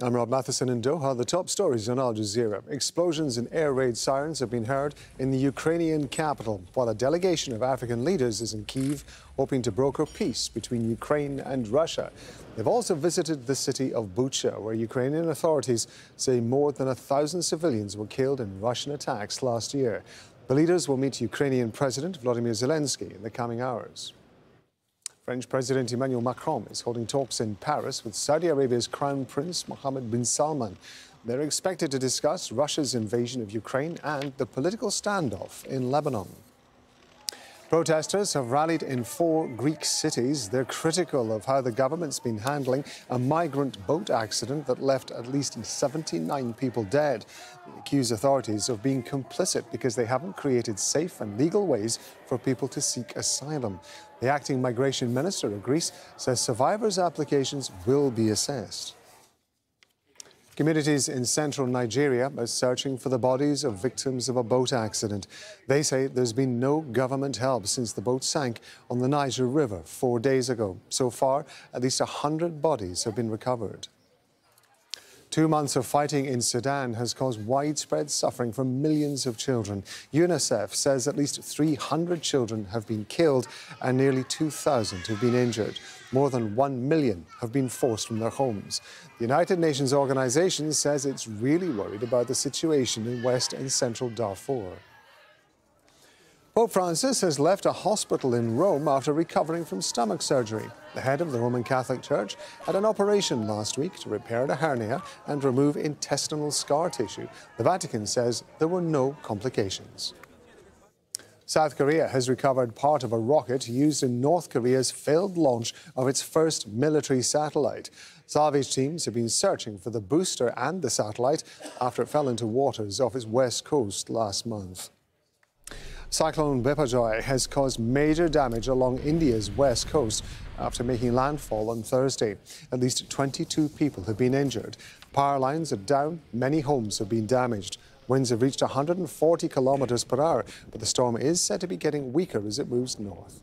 I'm Rob Matheson in Doha. The top stories on Al Jazeera. Explosions and air raid sirens have been heard in the Ukrainian capital, while a delegation of African leaders is in Kyiv, hoping to broker peace between Ukraine and Russia. They've also visited the city of Bucha, where Ukrainian authorities say more than 1,000 civilians were killed in Russian attacks last year. The leaders will meet Ukrainian President Volodymyr Zelensky in the coming hours. French President Emmanuel Macron is holding talks in Paris with Saudi Arabia's Crown Prince Mohammed Bin Salman. They're expected to discuss Russia's invasion of Ukraine and the political standoff in Lebanon. Protesters have rallied in 4 Greek cities. They're critical of how the government's been handling a migrant boat accident that left at least 79 people dead. They accuse authorities of being complicit because they haven't created safe and legal ways for people to seek asylum. The acting migration minister of Greece says survivors' applications will be assessed. Communities in central Nigeria are searching for the bodies of victims of a boat accident. They say there's been no government help since the boat sank on the Niger River 4 days ago. So far, at least 100 bodies have been recovered. 2 months of fighting in Sudan has caused widespread suffering for millions of children. UNICEF says at least 300 children have been killed and nearly 2,000 have been injured. More than 1 million have been forced from their homes. The United Nations organization says it's really worried about the situation in West and Central Darfur. Pope Francis has left a hospital in Rome after recovering from stomach surgery. The head of the Roman Catholic Church had an operation last week to repair a hernia and remove intestinal scar tissue. The Vatican says there were no complications. South Korea has recovered part of a rocket used in North Korea's failed launch of its first military satellite. Salvage teams have been searching for the booster and the satellite after it fell into waters off its west coast last month. Cyclone Biparjoy has caused major damage along India's west coast after making landfall on Thursday. At least 22 people have been injured. Power lines are down, many homes have been damaged. Winds have reached 140 kilometers per hour, but the storm is said to be getting weaker as it moves north.